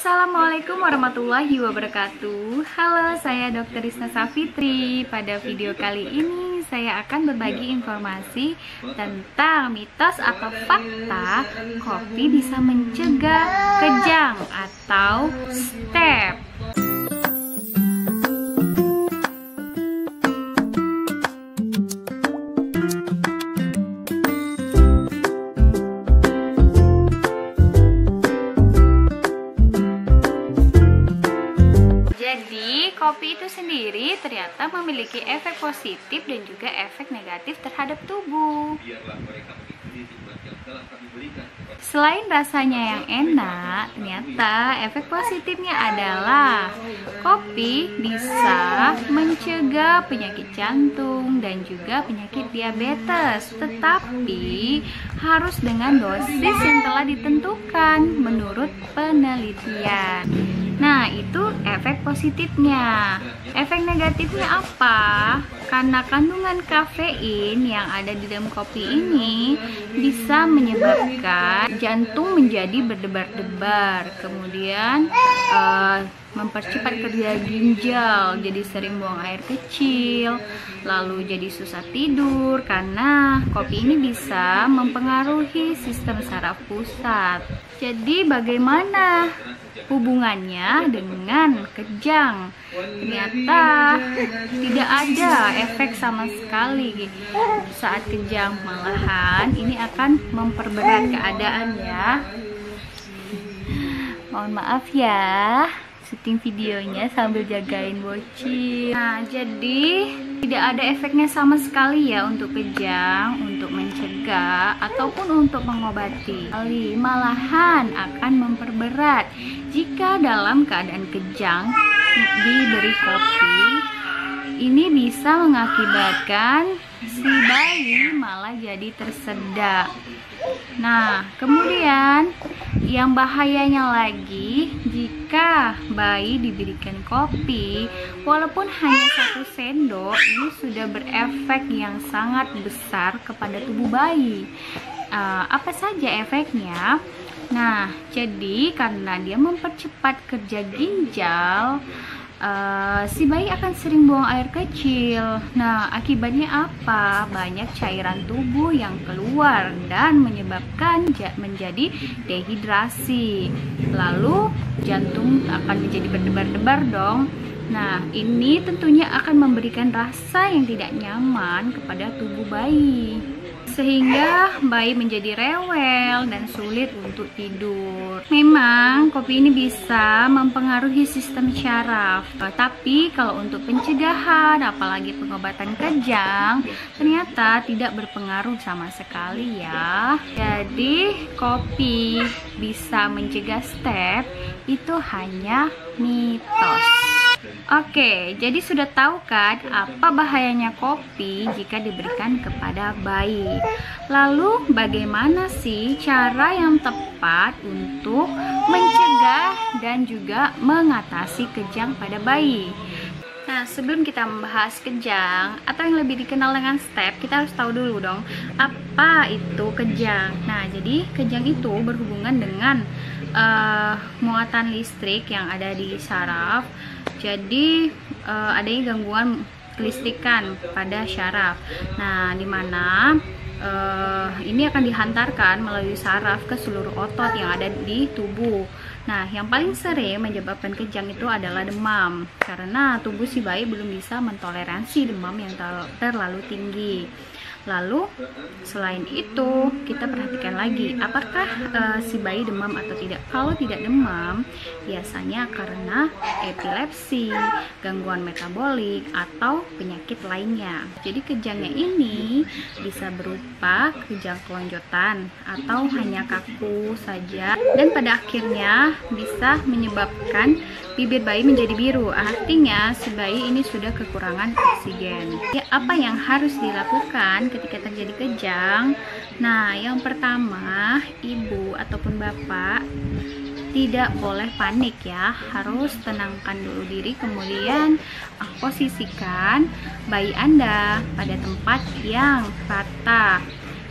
Assalamualaikum warahmatullahi wabarakatuh. Halo, saya Dr. Risna Safitri. Pada video kali ini saya akan berbagi informasi tentang mitos atau fakta kopi bisa mencegah kejang atau step. Jadi, kopi itu sendiri ternyata memiliki efek positif dan juga efek negatif terhadap tubuh. Selain rasanya yang enak, ternyata efek positifnya adalah kopi bisa mencegah penyakit jantung dan juga penyakit diabetes, tetapi harus dengan dosis yang telah ditentukan menurut penelitian. Nah, itu efek positifnya. Efek negatifnya apa? Karena kandungan kafein yang ada di dalam kopi ini bisa menyebabkan jantung menjadi berdebar-debar, kemudian mempercepat kerja ginjal, jadi sering buang air kecil, lalu jadi susah tidur karena kopi ini bisa mempengaruhi sistem saraf pusat. Jadi bagaimana hubungannya dengan kejang? Ternyata tidak ada efek sama sekali saat kejang, malahan ini akan memperberat keadaan ya. Mohon maaf ya, syuting videonya sambil jagain bocil. Nah, jadi tidak ada efeknya sama sekali ya untuk kejang, untuk mencegah ataupun untuk mengobati. Malahan akan memperberat jika dalam keadaan kejang diberi kopi. Ini bisa mengakibatkan si bayi malah jadi tersedak. Nah, kemudian yang bahayanya lagi, jika bayi diberikan kopi walaupun hanya 1 sendok, ini sudah berefek yang sangat besar kepada tubuh bayi. Apa saja efeknya? Nah, jadi karena dia mempercepat kerja ginjal, si bayi akan sering buang air kecil. Nah, akibatnya apa? Banyak cairan tubuh yang keluar dan menyebabkan menjadi dehidrasi. Lalu jantung akan menjadi berdebar-debar dong. Nah, ini tentunya akan memberikan rasa yang tidak nyaman kepada tubuh bayi, sehingga bayi menjadi rewel dan sulit untuk tidur. Memang kopi ini bisa mempengaruhi sistem syaraf, tapi kalau untuk pencegahan apalagi pengobatan kejang ternyata tidak berpengaruh sama sekali ya. Jadi kopi bisa mencegah step itu hanya mitos. Oke, jadi sudah tahu kan apa bahayanya kopi jika diberikan kepada bayi. Lalu bagaimana sih cara yang tepat untuk mencegah dan juga mengatasi kejang pada bayi? Nah, sebelum kita membahas kejang atau yang lebih dikenal dengan step, kita harus tahu dulu dong apa itu kejang. Nah, jadi kejang itu berhubungan dengan muatan listrik yang ada di saraf. Jadi adanya gangguan kelistrikan pada syaraf. Nah, dimana ini akan dihantarkan melalui saraf ke seluruh otot yang ada di tubuh. Nah, yang paling sering menyebabkan kejang itu adalah demam, karena tubuh si bayi belum bisa mentoleransi demam yang terlalu tinggi. Lalu selain itu kita perhatikan lagi apakah si bayi demam atau tidak. Kalau tidak demam, biasanya karena epilepsi, gangguan metabolik atau penyakit lainnya. Jadi kejangnya ini bisa berupa kejang kelonjotan atau hanya kaku saja, dan pada akhirnya bisa menyebabkan bibir bayi menjadi biru. Artinya si bayi ini sudah kekurangan oksigen. Ya, apa yang harus dilakukan ketika terjadi kejang? Nah, yang pertama, ibu ataupun bapak tidak boleh panik ya, harus tenangkan dulu diri, kemudian posisikan bayi Anda pada tempat yang rata.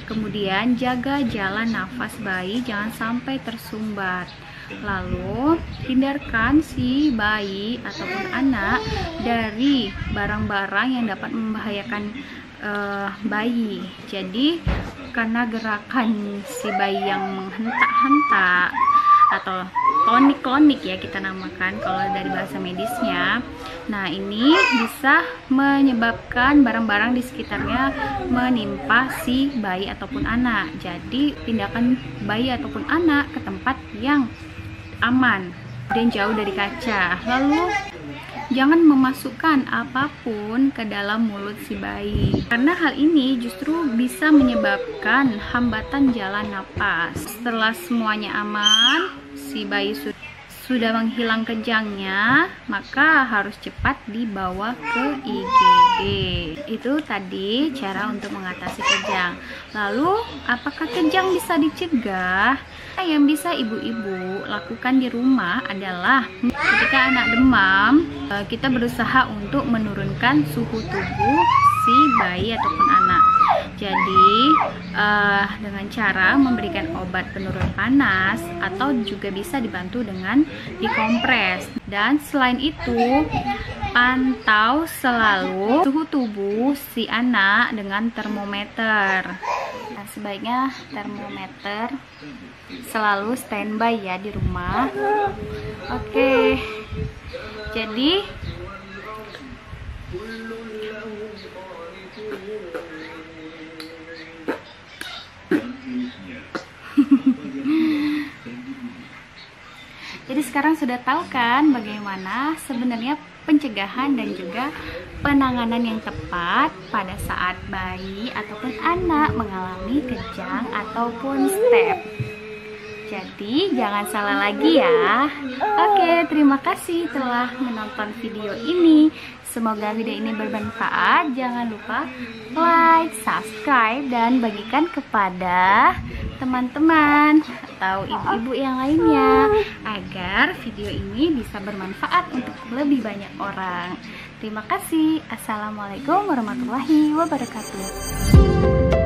Kemudian jaga jalan nafas bayi, jangan sampai tersumbat. Lalu hindarkan si bayi ataupun anak dari barang-barang yang dapat membahayakan bayi. Jadi karena gerakan si bayi yang menghentak-hentak atau klonik-klonik ya kita namakan kalau dari bahasa medisnya. Nah, ini bisa menyebabkan barang-barang di sekitarnya menimpa si bayi ataupun anak. Jadi pindahkan bayi ataupun anak ke tempat yang aman dan jauh dari kaca. Lalu jangan memasukkan apapun ke dalam mulut si bayi, karena hal ini justru bisa menyebabkan hambatan jalan napas. Setelah semuanya aman, si bayi sudah menghilang kejangnya, maka harus cepat dibawa ke IGD. Itu tadi cara untuk mengatasi kejang. Lalu, apakah kejang bisa dicegah? Yang bisa ibu-ibu lakukan di rumah adalah ketika anak demam, kita berusaha untuk menurunkan suhu tubuh si bayi ataupun anak. Jadi dengan cara memberikan obat penurun panas atau juga bisa dibantu dengan dikompres. Dan selain itu, pantau selalu suhu tubuh si anak dengan termometer. Nah, sebaiknya termometer selalu standby ya di rumah. Oke, jadi jadi sekarang sudah tahu kan bagaimana sebenarnya pencegahan dan juga penanganan yang tepat pada saat bayi ataupun anak mengalami kejang ataupun step. Jadi jangan salah lagi ya. Oke, terima kasih telah menonton video ini. Semoga video ini bermanfaat. Jangan lupa like, subscribe, dan bagikan kepada teman-teman atau ibu-ibu yang lainnya agar video ini bisa bermanfaat untuk lebih banyak orang. Terima kasih. Assalamualaikum warahmatullahi wabarakatuh.